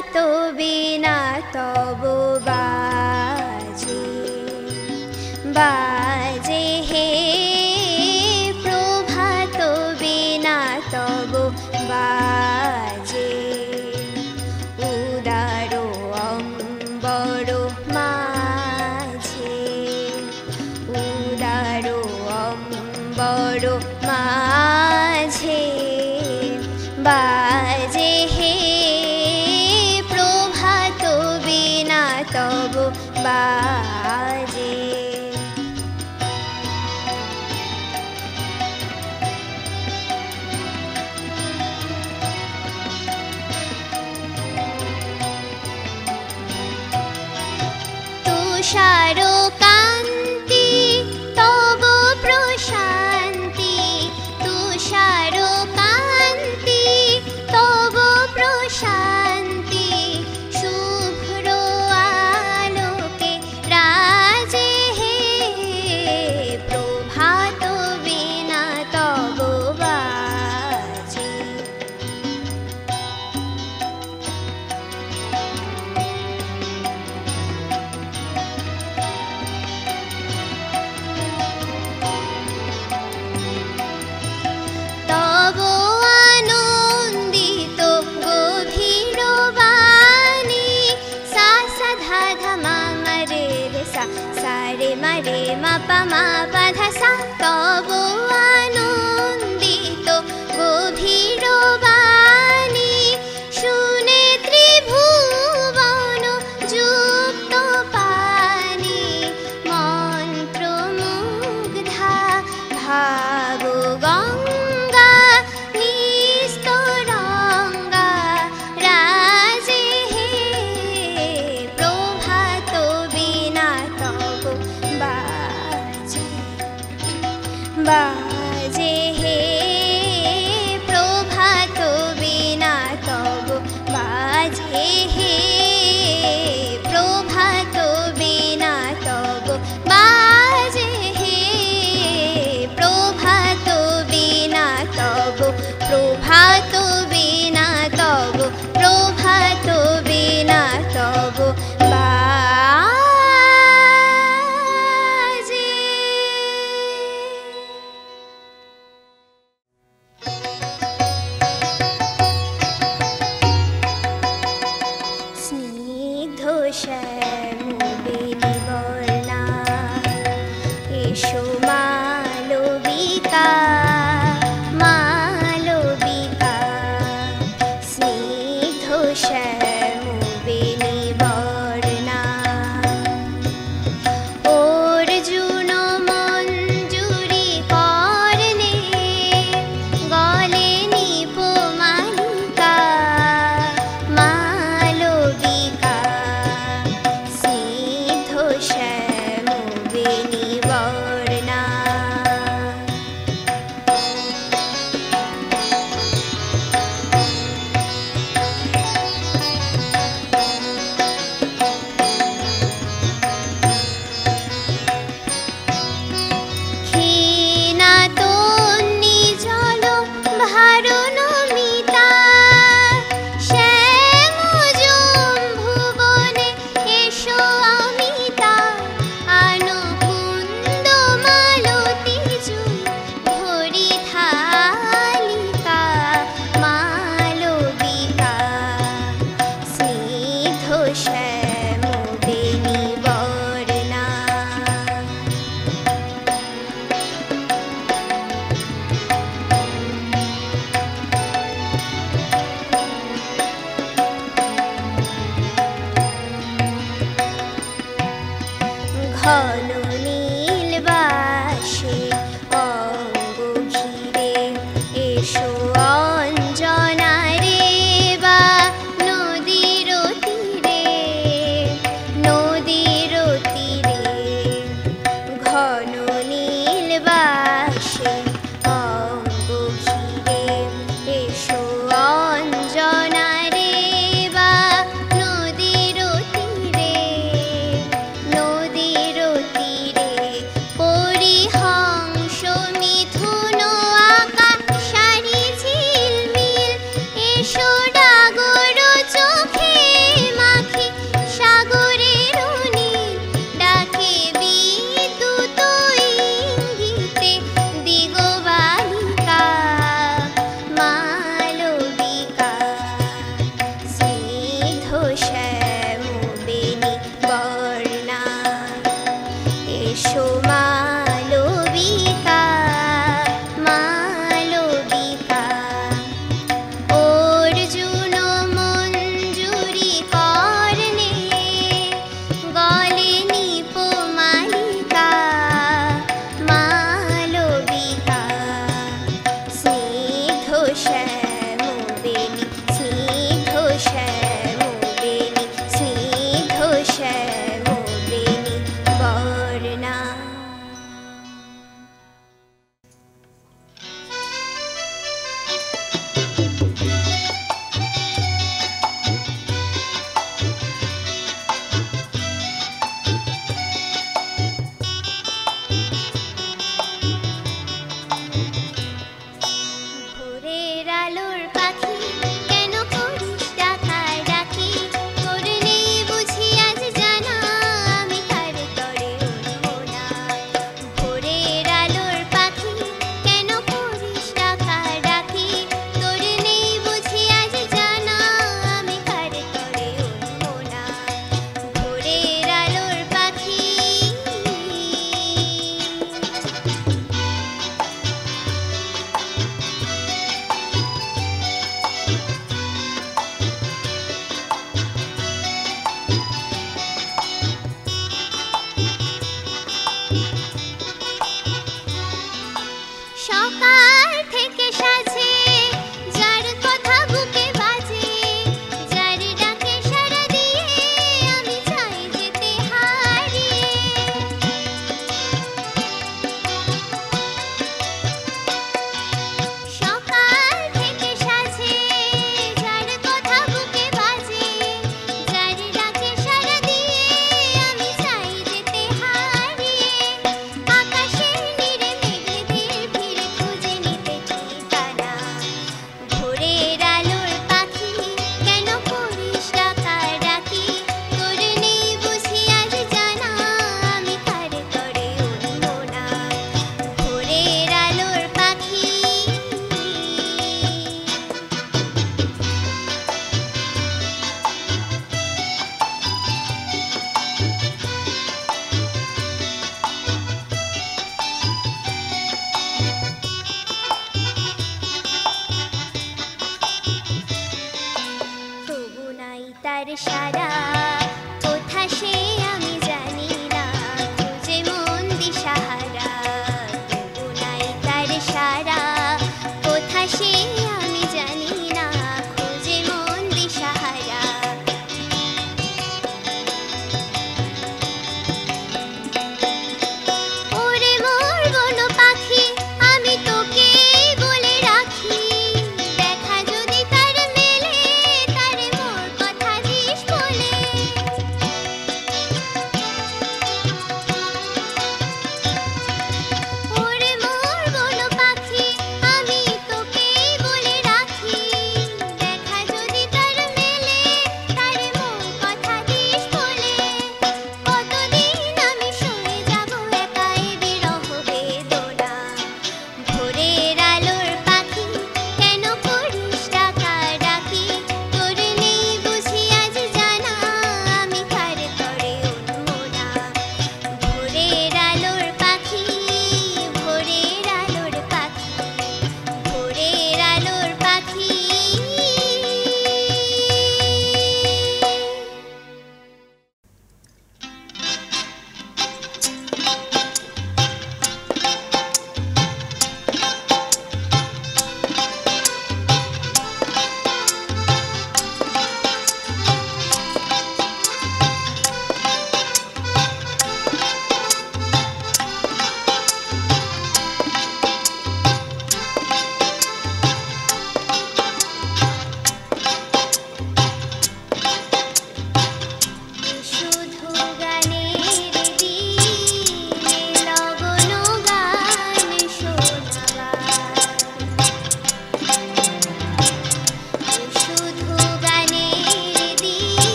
বিনা তব বাজে বাজে হে প্রভাত বিনা তব বাজে উদার অম্বর মাঝে উদার অম্বর মাঝে বাজে হে প্রভাত বিনা তব বাজে তুষার কান্তি তব প্রশান্তি তুষার কান্তি তব প্রশান্তি শুভ্র আলোকে রাজে হে প্রভাত বিনা তব বাজে তব আনন্দিত গভীর বাণী সা সা ধা ধা মা মা রে রে সা সা রে মা রে মা পা মা পা ধা সা তব আনন্দিত গভীর বাণী শুনে ত্রিভুবন যুক্ত পানি মন্ত্রমুগ্ধা ভাব গঙ্গা নিস্তরঙ্গা রাজে হে প্রভাত বিনা তব বাজে বাজে হে প্রভাত বিনা তব বাজে হে প্রভাত বিনা তব বাজে হে প্রভাত বিনা তব প্রভাত বিনা তব প্রভাত বিনা তব বাজে স্নিগ্ধ শ্যামবেণী বর্ণা এসো মালবিকা মালবিকা স্নিগ্ধ শ্যামবেণী বর্ণা অর্জুন মঞ্জুরি কর্ণে গলে নিপমালিকা মালবিকা স্নিগ্ধ শ্যামবেণী বর্ণা ক্ষীণাতন্নি জল ভারনমিতা শ্যামজম্ভুবনে এসো অমিতা আনকুন্দ মালতী জুই ভরি থালিকা মালবিকা স্নিগ্ধ শ্যামবেণী বর্ণা ঘন নীল বাসে অঙ্গ ঘিরে এসো অঞ্জনা রে বা নদীর তীরে নদীর তীরে ঘন নীল বাসে অঙ্গ ঘিরে এসো অঞ্জনা রে বা নদীর তীরে নদীর তীরে শ্যামবেণী বর্ণা এসো মালবিকা মালবিকা অর্জুন মঞ্জুরি কর্ণে গলে নিপমালিকা মালবিকা স্নিগ্ধ শ্যামবেণী স্নিগ্ধ শ্যামবেণী স্নিগ্ধ শ্যামবেণী বর্ণা। ভোরের আলোর পাখি কেন করিস ডাকাডাকি তোর নেই বুঝি আজ জানা আমি কার তরে উঠবো না। ভোরের আলোর পাখি কেন করিস ডাকাডাকি তোর নেই বুঝি আজ জানা আমি কার তরে উঠবো না। ভোরের আলোর পাখি সকাল থেকে সাজে যার কথা বুকে বাজে যার ডাকে সাড়া দিয়ে আমি চাই যেতে হারিয়ে। সকাল থেকে সাজে যার কথা বুকে বাজে যার ডাকে সাড়া দিয়ে আমি চাই যেতে হারিয়ে। আকাশের নীড়ে মেঘেদের ভিড়ে খুঁজে নিতে ঠিকানা। ভোরের আলোর পাখি কেন করিস ডাকাডাকি তোর নেই বুঝি আজ জানা আমি কার তরে উঠবো না। ভোরের আলোর পাখি তবু নাই তার সারা